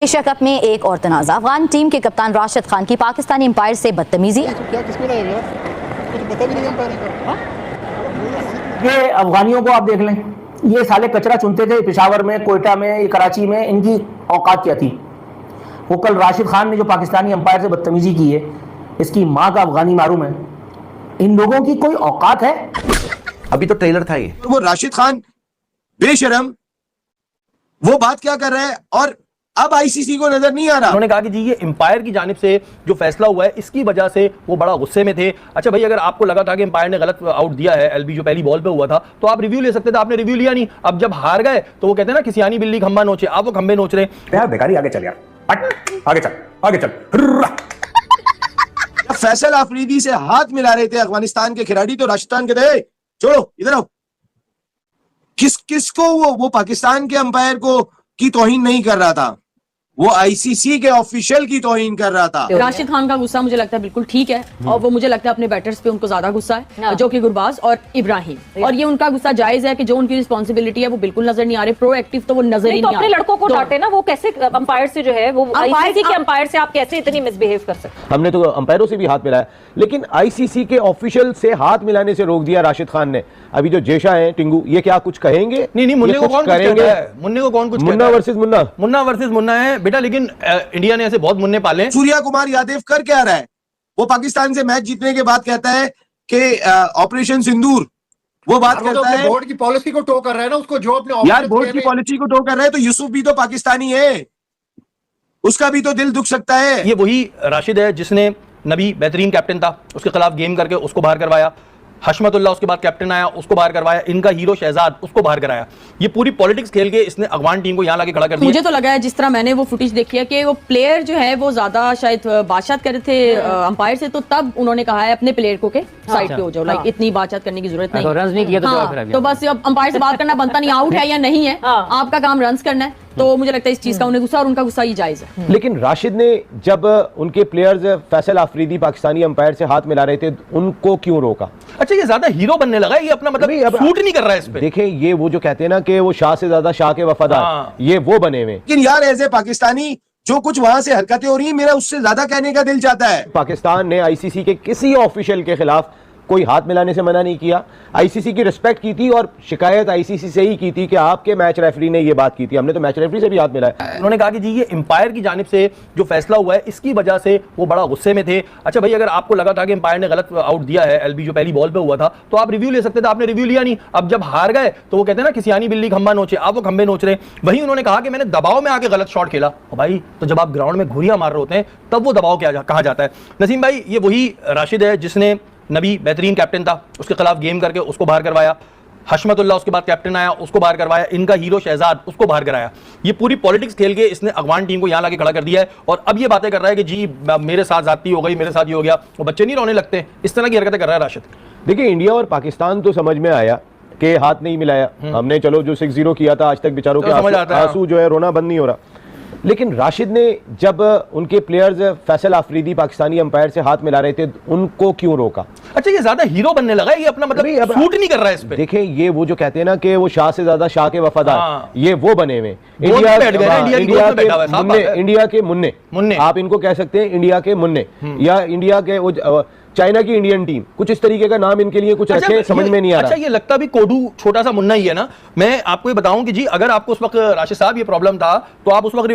Asia cup में एक और तनाज़ा, अफगान टीम के कप्तान राशिद खान की पाकिस्तानी अंपायर से बदतमीजी। ये अफगानियों को आप देख लें, ये साले कचरा चुनते थे पेशावर में, कोयटा में, कराची में, इनकी औकात क्या थी। वो कल राशिद खान ने जो पाकिस्तानी अंपायर से बदतमीजी की है, इसकी माँ का अफगानी मालूम है। इन लोगों की कोई औकात है? अभी तो ट्रेलर था ये, तो वो राशिद खान बेशरम वो बात क्या कर रहा है और अब आईसीसी को नजर नहीं आ रहा। उन्होंने कहा कि जी ये एम्पायर की जानिब से जो फैसला हुआ है इसकी वजह से वो बड़ा गुस्से में थे। अच्छा भाई, अगर आपको लगा था कि एम्पायर ने गलत आउट दिया है, एलबी जो पहली बॉल पे हुआ था, तो आप रिव्यू ले सकते थे, आपने रिव्यू लिया नहीं। अब जब हार गए तो वो कहते हैं ना कि सियानी बिल्ली खंबा नोचे, आप वो खंबे नोच रहे यार। बेकारी, आगे चल यार, आगे चल, आगे चल। फैसल आफरीदी से हाथ मिला रहे थे अफगानिस्तान के खिलाड़ी, तो राशिद खान कहते छोड़ो, इधर आओ। किसको वो पाकिस्तान के अंपायर को की तौहीन नहीं कर रहा था, वो आईसीसी के ऑफिशियल की तौहीन कर रहा था। राशिद खान का गुस्सा मुझे लगता है बिल्कुल ठीक है, और वो मुझे लगता है अपने बैटर्स पे उनको ज्यादा गुस्सा है, जो कि गुरबाज और इब्राहिम, और ये उनका गुस्सा जायज है कि जो उनकी रिस्पॉन्सिबिलिटी है वो बिल्कुल नजर नहीं आ रही। प्रोएक्टिव तो वो नजर ही नहीं आ रही। अपने लड़कों को डांटे ना, वो कैसे अंपायर से जो है वो आईसीसी के अंपायर से आप कैसे इतनी मिसबिहेव कर सकते। हमने तो अंपायरों से भी हाथ मिलाया, लेकिन आईसीसी के ऑफिशियल से हाथ मिलाने से रोक दिया राशिद खान ने। अभी जो जेशा है टिंगू, ये क्या कुछ कहेंगे? नहीं, मुन्ने को कौन करेंगे? मुन्ने को कौन कुछ, मुन्ना वर्सेस मुन्ना, मुन्ना वर्सेस मुन्ना है बेटा। लेकिन इंडिया ने ऐसे बहुत मुन्ने पाले। सूर्या कुमार यादव कर क्या रहा है? वो पाकिस्तान से मैच जीतने के बाद कहता है कि ऑपरेशन सिंदूर, वो बात करता है बोर्ड की पॉलिसी को टो कर रहा है ना, उसको जो अपने यार बोर्ड की पॉलिसी को टो कर रहा है, तो यूसुफ भी तो पाकिस्तानी है, उसका भी तो दिल दुख सकता है। ये वही राशिद है जिसने नबी बेहतरीन कैप्टन था, उसके खिलाफ गेम करके उसको बाहर करवाया। हशमतुल्लाह उसके बाद कैप्टन आया, उसको बाहर करवाया। इनका हीरो शहजाद, उसको बाहर कराया। ये पूरी पॉलिटिक्स खेल के इसने अफगान टीम को यहाँ लाके खड़ा कर दिया। मुझे तो लगा है, जिस तरह मैंने वो फुटेज देखी है, कि वो प्लेयर जो है वो ज्यादा शायद बातचीत कर रहे थे अंपायर से, तो तब उन्होंने कहा है अपने प्लेयर को के साइड पे हो जाओ, लाइक इतनी बातचीत करने की जरूरत नहीं। रन नहीं किया तो बस अब अंपायर से बात करना बनता नहीं, आउट है या नहीं है, आपका काम रन करना है। तो मुझे लगता है इस चीज का उन्हें गुस्सा, और उनका गुस्सा ही जायज है। लेकिन राशिद ने जब उनके प्लेयर्स फैसल आफरीदी पाकिस्तानी अंपायर से हाथ मिला रहे थे, उनको क्यों रोका? अच्छा, ये ज्यादा हीरो बनने लगा है, ये अपना मतलब सूट नहीं कर रहा है इस पे। देखें, ये वो जो कहते हैं ना कि वो शाह से ज्यादा शाह के वफादार, ये वो बने हुए। लेकिन यार ऐसे पाकिस्तानी जो कुछ वहां से हरकतें हो रही है, मेरा उससे ज्यादा कहने का दिल चाहता है। पाकिस्तान ने आईसीसी के किसी ऑफिशियल के खिलाफ कोई हाथ मिलाने से मना नहीं किया, आईसीसी की रिस्पेक्ट की थी, और शिकायत आईसीसी से ही की थी कि आपके मैच रेफरी ने ये बात की थी। हमने तो मैच रेफरी से भी हाथ मिलाया। उन्होंने कहा कि जी ये एम्पायर की जानिब से जो फैसला हुआ है इसकी वजह से वो बड़ा गुस्से में थे। अच्छा भाई, अगर आपको लगा था कि एम्पायर ने गलत आउट दिया है, एलबी जो पहली बॉल पे हुआ था, तो आप रिव्यू ले सकते थे, आपने रिव्यू लिया नहीं। अब जब हार गए तो वो कहते हैं ना कि सियानी बिल्ली खंबा नोचे, आप वो खंबे नोच रहे। वहीं उन्होंने कहा कि मैंने दबाव में आके गलत शॉट खेला। भाई, तो जब आप ग्राउंड में घुरियां मार रहे होते हैं तब वो दबाव क्या कहा जाता है? नसीम भाई, ये वही राशिद है जिसने नबी बेहतरीन कैप्टन था, उसके खिलाफ गेम करके उसको बाहर करवाया। हशमतुल्लाह उसके बाद कैप्टन आया, उसको बाहर करवाया। इनका हीरो शहजाद, उसको बाहर कराया। ये पूरी पॉलिटिक्स खेल के इसने अफगान टीम को यहाँ लाके खड़ा कर दिया है, और अब ये बातें कर रहा है कि जी मेरे साथ जाती हो गई, मेरे साथ ये हो गया। वो बच्चे नहीं रोने लगते, इस तरह की हरकतें कर रहा है राशिद। देखिए, इंडिया और पाकिस्तान तो समझ में आया कि हाथ नहीं मिलाया। हमने चलो जो 6-0 किया था, आज तक बेचारों के आंसू जो है रोना बंद नहीं हो रहा। लेकिन राशिद ने जब उनके प्लेयर्स फैसल आफरीदी पाकिस्तानी अंपायर से हाथ मिला रहे थे, उनको क्यों रोका? अच्छा, ये ज्यादा हीरो बनने लगा है, ये अपना मतलब सूट नहीं कर रहा है इस पे। देखें, ये वो जो कहते हैं ना कि वो शाह से ज्यादा शाह के वफादार, ये वो बने हुए। इंडिया के मुन्ने, आप इनको कह सकते हैं, इंडिया के मुन्ने, या इंडिया के वो चाइना की इंडियन टीम, कुछ इस तरीके का नाम इनके लिए कुछ रखे, समझ में नहीं आ रहा। अच्छा, ये लगता भी कोडू छोटा सा मुन्ना ही है ना। मैं आपको ये बताऊं कि जी अगर आपको उस वक्त राशिद साहब ये प्रॉब्लम था तो आप उस वक्त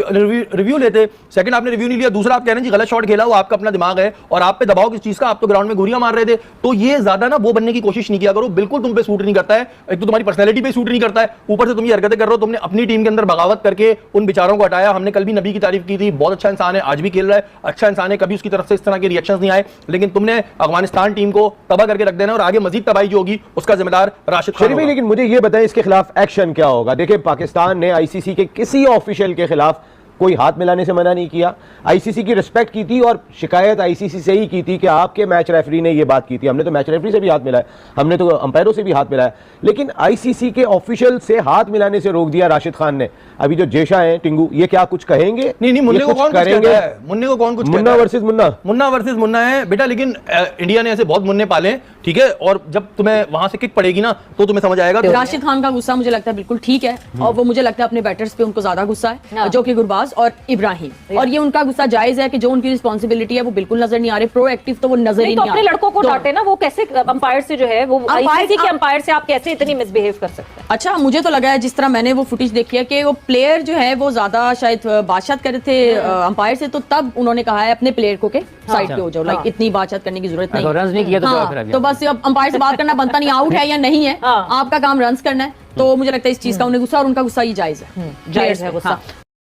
रिव्यू लेते। सेकंड, आपने रिव्यू नहीं लिया। दूसरा, आप कह रहे हैं जी गलत शॉट खेला, वो आपका अपना दिमाग है, और आप पे दबाव किस चीज का, आप तो ग्राउंड में घुरियां मार रहे थे। तो ये ज्यादा ना वो बनने की कोशिश नहीं किया करो, बिल्कुल तुम पे सूट नहीं करता है। एक तो तुम्हारी पर्सनैलिटी पे सूट नहीं करता है, ऊपर से तुम ये हरकतें कर रहे हो। तुमने अपनी टीम के अंदर बगावत करके उन बेचारों को हटाया। हमने कल भी नबी की तारीफ की थी, बहुत अच्छा इंसान है, आज भी खेल रहा है, अच्छा इंसान है, कभी उसकी तरफ से इस तरह के रिएक्शंस नहीं आए। लेकिन तुमने अफगानिस्तान टीम को तबाह करके रख देना, और आगे मजीद तबाही जो होगी उसका जिम्मेदार राशिद खान होगा। लेकिन मुझे ये बताएं, इसके खिलाफ एक्शन क्या होगा? देखिए, पाकिस्तान ने आईसीसी के किसी ऑफिशियल के खिलाफ कोई हाथ मिलाने से मना नहीं किया, आईसीसी की रिस्पेक्ट की थी, और शिकायत आईसीसी से ही की थी कि आपके मैच रेफरी ने ये बात की थी। हमने तो मैच रेफरी से भी हाथ मिलाया, हमने तो अंपायरों से भी हाथ मिलाया। लेकिन आईसीसी के ऑफिशियल से हाथ मिलाने से रोक दिया राशिद खान ने। अभी जो जेशा है टिंगू, ये क्या कुछ कहेंगे? नहीं, मुन्ने को कौन करेंगे? मुन्ने को कौन कुछ, मुन्ना वर्सेस मुन्ना, मुन्ना वर्सेस मुन्ना है बेटा। लेकिन इंडिया ने ऐसे बहुत मुन्ने पाले, ठीक है, और जब तुम्हें वहां से किक पड़ेगी ना तो तुम्हें समझ आएगा। राशिद खान का गुस्सा मुझे लगता है बिल्कुल ठीक है, और वो मुझे लगता है अपने बैटर्स पे उनको ज्यादा गुस्सा है, जो कि गुरबाज गुरबाज और इब्राहिम, और ये उनका गुस्सा जायज है कि जो उनकी रिस्पॉन्सिबिलिटी है वो बिल्कुल नजर नहीं आ रही, प्रोएक्टिव तो वो नजर ही तो नहीं आ अपने रही। लड़कों को डांटे ना, वो कैसे अंपायर से जो है वो आईसीसी के अंपायर से आप कैसे इतनी मिसबिहेव कर सकते हैं? अच्छा, मुझे तो लगा है जिस तरह मैंने वो फुटेज देखी है कि वो प्लेयर जो है वो ज्यादा शायद बातचीत कर रहे थे अंपायर से, तो तब उन्होंने कहा है अपने प्लेयर को के साइड पे हो जाओ, लाइक इतनी बातचीत करने की जरूरत नहीं। रन नहीं किया तो क्या हाँ, खराब तो बस अब अंपायर से बात करना बनता नहीं, आउट है या नहीं है, आपका काम रन करना है। तो मुझे लगता है इस चीज का उन्हें गुस्सा, और उनका गुस्सा ही जायज है, जायज है गुस्सा।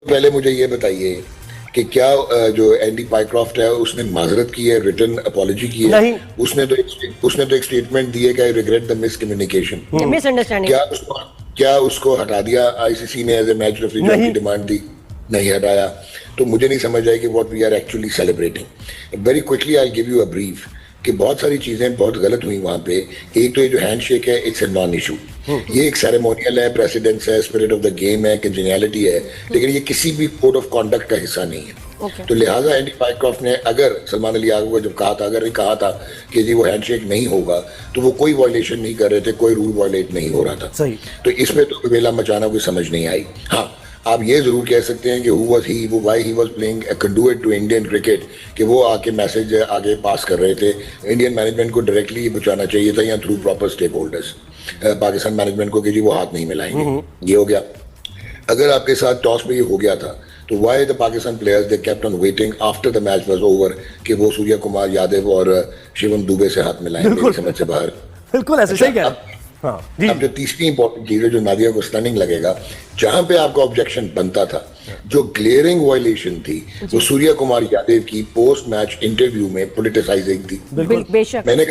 पहले मुझे ये बताइए कि क्या जो एंडी पाइक्रॉफ्ट है उसने माजरत की है, रिटर्न अपॉलॉजी की है? नहीं। उसने तो एक स्टेटमेंट दी है कि I regret the miscommunication. Misunderstanding. क्या उसको हटा दिया आईसीसी ने एज ए मैच रेफरी की डिमांड दी? नहीं हटाया। तो मुझे नहीं समझ आया कि what we are actually celebrating. Very quickly I give you a brief कि बहुत सारी चीजें बहुत गलत हुई वहां पे। एक तो ये जो हैंडशेक है, इट्स ए नॉन इशू, ये एक सेरेमोनियल है, प्रेसिडेंस है, स्पिरिट ऑफ द गेम है, कंजेनियलिटी है, लेकिन ये किसी भी कोड ऑफ कॉन्डक्ट का हिस्सा नहीं है। तो लिहाजा एंडी पाइक्रॉफ्ट ने अगर सलमान अली आगो को जब कहा था, अगर नहीं कहा था कि जी वो हैंडशेक नहीं होगा, तो वो कोई वायलेशन नहीं कर रहे थे, कोई रूल वायलेट नहीं हो रहा था। सही। तो इसमें तो वेला मचाना कोई समझ नहीं आई। हाँ, आप ये जरूर कह सकते हैं कि why he was playing a conduit to Indian cricket, कि वो आके मैसेज आगे पास कर रहे थे। इंडियन मैनेजमेंट को डायरेक्टली बचाना चाहिए था या through proper stakeholders Pakistan management को कि जी वो हाथ नहीं मिलाएंगे। ये हो गया। अगर आपके साथ टॉस में ये हो गया था तो why the Pakistan players they kept on waiting after the match was over कि वो सूर्या कुमार यादव और शिवम दुबे से हाथ मिलाएंगे? मेरी समझ से बाहर। बिल्कुल ऐसे सही कह रहे हैं। हाँ, जी। अब जो तीसरी इंपॉर्टेंट चीज है जो नादिया को स्टनिंग लगेगा, जहां पे आपका ऑब्जेक्शन बनता था, जो ग्लेयरिंग वायलेशन थी वो सूर्या कुमार यादव की पोस्ट मैच इंटरव्यू में पॉलिटिसाइजिंग थी। बेशक मैंने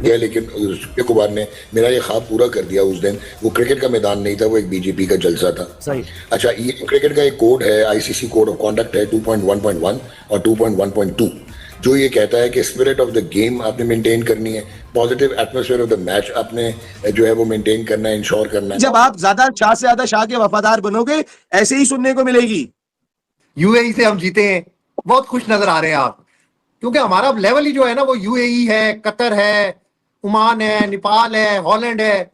लेकिन सूर्या कुमार ने मेरा ये ख्वाब पूरा कर दिया। उस दिन वो क्रिकेट का मैदान नहीं था, वो एक बीजेपी का जलसा था। सही। अच्छा, ये क्रिकेट का एक कोड है, आईसीसी कोड ऑफ कॉन्डक्ट है 2.1.1 और 2.1.2, जो ये कहता है कि स्पिरिट ऑफ द गेम आपने मेंटेन करनी है, positive atmosphere of the match आपने जो है वो मेंटेन करना है, इंश्योर करना है। जब आप ज्यादा शाह से ज्यादा शाह के वफादार बनोगे, ऐसे ही सुनने को मिलेगी। यूएई से हम जीते हैं, बहुत खुश नजर आ रहे हैं आप, क्योंकि हमारा लेवल ही जो है ना वो यूएई है, कतर है, ओमान है, नेपाल है, हॉलैंड है।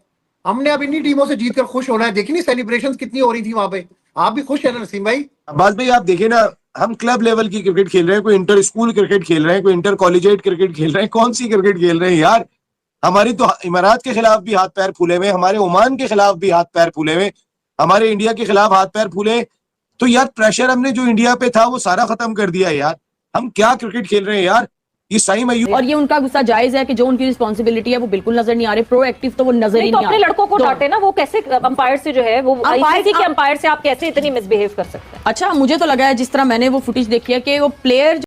हमने अब इन्हीं टीमों से जीतकर खुश होना है। देखी नहीं सेलिब्रेशंस कितनी हो रही थी वहां पे? आप भी खुश है ना नसीम भाई? अब्बास भाई, आप देखिए ना, हम क्लब लेवल की क्रिकेट खेल रहे हैं, कोई इंटर स्कूल क्रिकेट खेल रहे हैं, कोई इंटर कॉलेजिएट क्रिकेट खेल रहे हैं। कौन सी क्रिकेट खेल रहे हैं यार? हमारी तो इमारात के खिलाफ भी हाथ पैर फूले हुए, हमारे ओमान के खिलाफ भी हाथ पैर फूले हुए, हमारे इंडिया के खिलाफ हाथ पैर फूले। तो यार प्रेशर हमने जो इंडिया पे था वो सारा खत्म कर दिया यार। हम क्या क्रिकेट खेल रहे हैं यार? ये सही में और ये उनका गुस्सा जायज है कि जो उनकी रिस्पॉन्सिबिलिटी है वो बिल्कुल नजर नहीं आ रही, प्रोएक्टिव तो वो नजर ही तो नहीं आ अपने रही। लड़कों को डांटे ना, वो कैसे अंपायर से जो है वो आईसीसी के अंपायर से आप कैसे इतनी मिसबिहेव कर सकते हैं? अच्छा, मुझे तो लगा है जिस तरह मैंने वो फुटेज देखी है कि वो प्लेयर